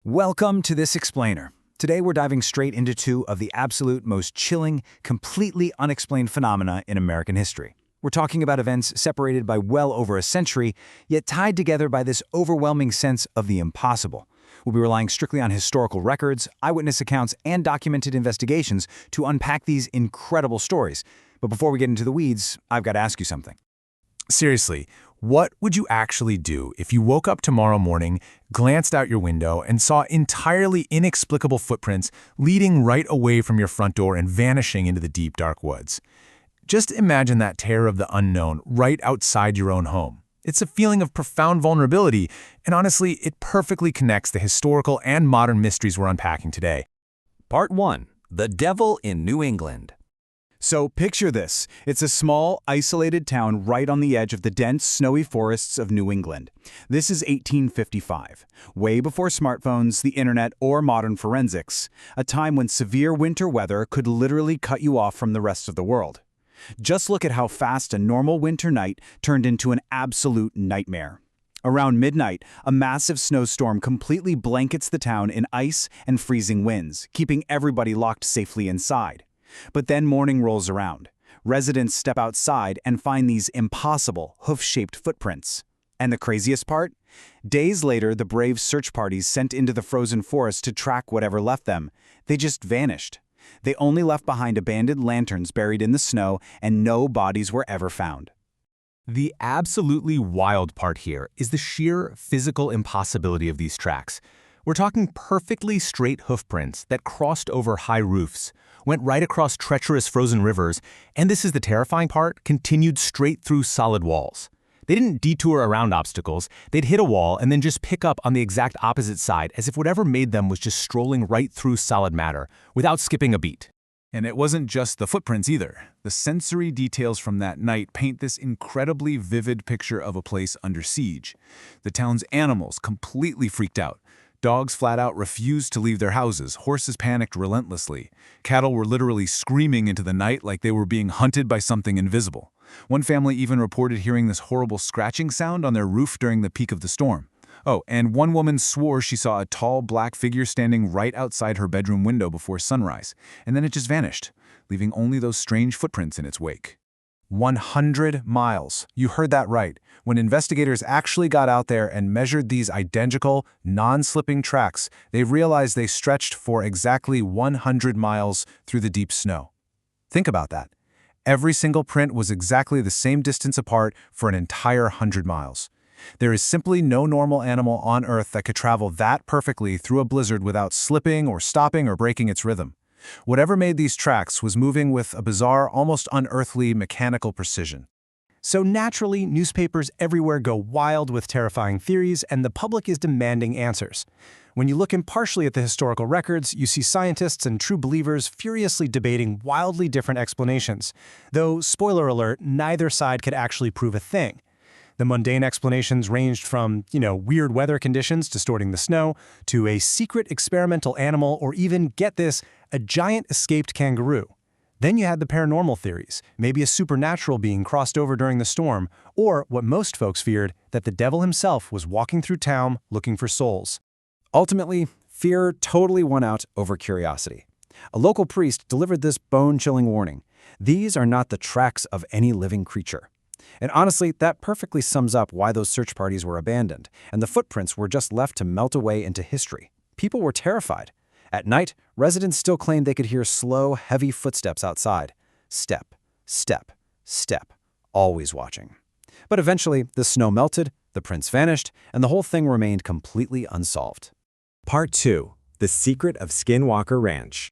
Welcome to This Explainer. Today we're diving straight into two of the absolute most chilling, completely unexplained phenomena in American history. We're talking about events separated by well over a century, yet tied together by this overwhelming sense of the impossible. We'll be relying strictly on historical records, eyewitness accounts, and documented investigations to unpack these incredible stories. But before we get into the weeds, I've got to ask you something. Seriously, what would you actually do if you woke up tomorrow morning, glanced out your window, and saw entirely inexplicable footprints leading right away from your front door and vanishing into the deep, dark woods? Just imagine that terror of the unknown right outside your own home. It's a feeling of profound vulnerability, and honestly, it perfectly connects the historical and modern mysteries we're unpacking today. Part 1. The Devil in New England. So picture this. It's a small, isolated town right on the edge of the dense, snowy forests of New England. This is 1855, way before smartphones, the internet, or modern forensics, a time when severe winter weather could literally cut you off from the rest of the world. Just look at how fast a normal winter night turned into an absolute nightmare. Around midnight, a massive snowstorm completely blankets the town in ice and freezing winds, keeping everybody locked safely inside. But then morning rolls around. Residents step outside and find these impossible, hoof-shaped footprints. And the craziest part? Days later, the brave search parties sent into the frozen forest to track whatever left them. They just vanished. They only left behind abandoned lanterns buried in the snow, and no bodies were ever found. The absolutely wild part here is the sheer physical impossibility of these tracks. We're talking perfectly straight hoofprints that crossed over high roofs, went right across treacherous frozen rivers, and this is the terrifying part, continued straight through solid walls. They didn't detour around obstacles, they'd hit a wall and then just pick up on the exact opposite side as if whatever made them was just strolling right through solid matter, without skipping a beat. And it wasn't just the footprints either. The sensory details from that night paint this incredibly vivid picture of a place under siege. The town's animals completely freaked out. Dogs flat out refused to leave their houses, horses panicked relentlessly. Cattle were literally screaming into the night like they were being hunted by something invisible. One family even reported hearing this horrible scratching sound on their roof during the peak of the storm. Oh, and one woman swore she saw a tall black figure standing right outside her bedroom window before sunrise, and then it just vanished, leaving only those strange footprints in its wake. 100 miles. You heard that right. When investigators actually got out there and measured these identical, non-slipping tracks, they realized they stretched for exactly 100 miles through the deep snow. Think about that. Every single print was exactly the same distance apart for an entire 100 miles. There is simply no normal animal on Earth that could travel that perfectly through a blizzard without slipping or stopping or breaking its rhythm. Whatever made these tracks was moving with a bizarre, almost unearthly mechanical precision. So naturally, newspapers everywhere go wild with terrifying theories, and the public is demanding answers. When you look impartially at the historical records, you see scientists and true believers furiously debating wildly different explanations. Though, spoiler alert, neither side could actually prove a thing. The mundane explanations ranged from, weird weather conditions distorting the snow, to a secret experimental animal, or even, get this, a giant escaped kangaroo. Then you had the paranormal theories, maybe a supernatural being crossed over during the storm, or what most folks feared, that the devil himself was walking through town looking for souls. Ultimately, fear totally won out over curiosity. A local priest delivered this bone-chilling warning. These are not the tracks of any living creature. And honestly, that perfectly sums up why those search parties were abandoned, and the footprints were just left to melt away into history. People were terrified. At night, residents still claimed they could hear slow, heavy footsteps outside. Step, step, step, always watching. But eventually, the snow melted, the prints vanished, and the whole thing remained completely unsolved. Part 2. The Secret of Skinwalker Ranch.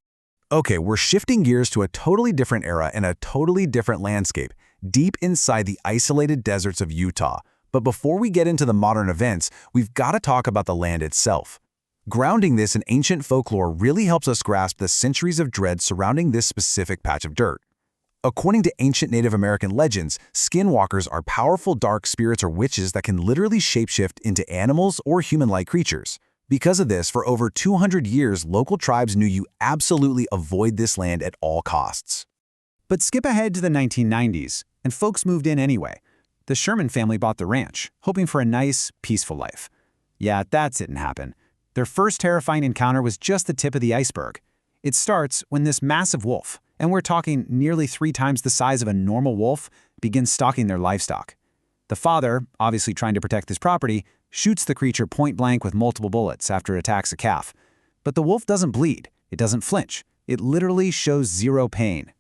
Okay, we're shifting gears to a totally different era and a totally different landscape, deep inside the isolated deserts of Utah. But before we get into the modern events, we've got to talk about the land itself. Grounding this in ancient folklore really helps us grasp the centuries of dread surrounding this specific patch of dirt. According to ancient Native American legends, skinwalkers are powerful dark spirits or witches that can literally shapeshift into animals or human-like creatures. Because of this, for over 200 years, local tribes knew you absolutely avoid this land at all costs. But skip ahead to the 1990s, and folks moved in anyway. The Sherman family bought the ranch, hoping for a nice, peaceful life. Yeah, that didn't happen. Their first terrifying encounter was just the tip of the iceberg. It starts when this massive wolf, and we're talking nearly 3 times the size of a normal wolf, begins stalking their livestock. The father, obviously trying to protect his property, shoots the creature point blank with multiple bullets after it attacks a calf. But the wolf doesn't bleed. It doesn't flinch. It literally shows zero pain.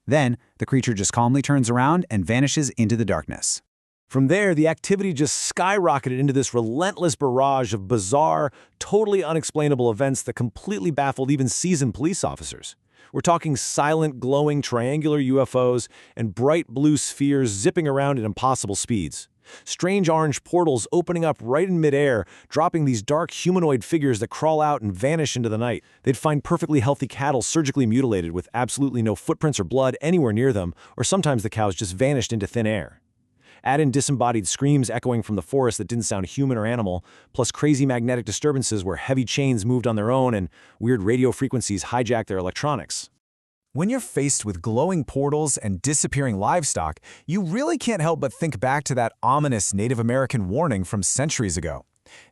Then, the creature just calmly turns around and vanishes into the darkness. From there, the activity just skyrocketed into this relentless barrage of bizarre, totally unexplainable events that completely baffled even seasoned police officers. We're talking silent, glowing, triangular UFOs and bright blue spheres zipping around at impossible speeds. Strange orange portals opening up right in midair, dropping these dark humanoid figures that crawl out and vanish into the night. They'd find perfectly healthy cattle surgically mutilated with absolutely no footprints or blood anywhere near them, or sometimes the cows just vanished into thin air. Add in disembodied screams echoing from the forest that didn't sound human or animal, plus crazy magnetic disturbances where heavy chains moved on their own and weird radio frequencies hijacked their electronics. When you're faced with glowing portals and disappearing livestock, you really can't help but think back to that ominous Native American warning from centuries ago.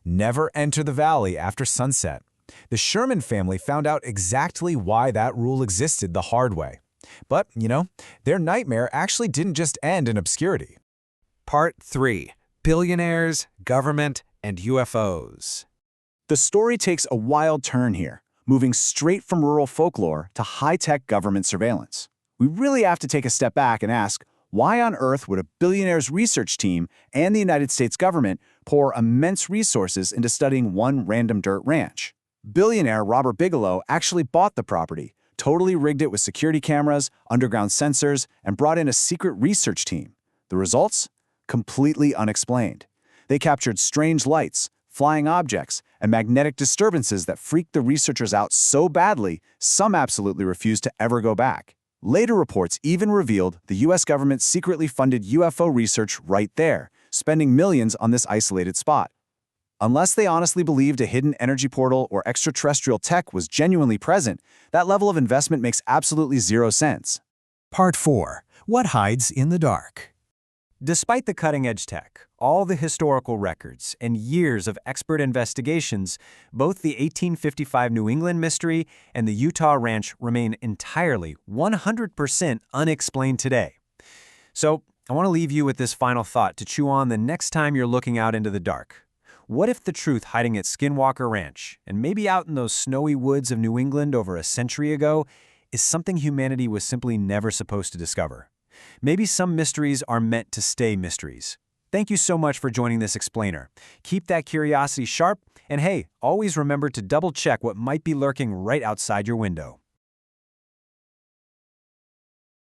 Never enter the valley after sunset. The Sherman family found out exactly why that rule existed the hard way. But, their nightmare actually didn't just end in obscurity. Part 3. Billionaires, Government, and UFOs. The story takes a wild turn here, moving straight from rural folklore to high-tech government surveillance. We really have to take a step back and ask, why on earth would a billionaire's research team and the United States government pour immense resources into studying one random dirt ranch? Billionaire Robert Bigelow actually bought the property, totally rigged it with security cameras, underground sensors, and brought in a secret research team. The results? Completely unexplained. They captured strange lights, flying objects, and magnetic disturbances that freaked the researchers out so badly, some absolutely refused to ever go back. Later reports even revealed the US government secretly funded UFO research right there, spending millions on this isolated spot. Unless they honestly believed a hidden energy portal or extraterrestrial tech was genuinely present, that level of investment makes absolutely zero sense. Part 4. What hides in the dark? Despite the cutting-edge tech, all the historical records, and years of expert investigations, both the 1855 New England mystery and the Utah ranch remain entirely 100% unexplained today. So, I want to leave you with this final thought to chew on the next time you're looking out into the dark. What if the truth hiding at Skinwalker Ranch, and maybe out in those snowy woods of New England over a century ago, is something humanity was simply never supposed to discover? Maybe some mysteries are meant to stay mysteries. Thank you so much for joining this explainer. Keep that curiosity sharp, and hey, always remember to double-check what might be lurking right outside your window.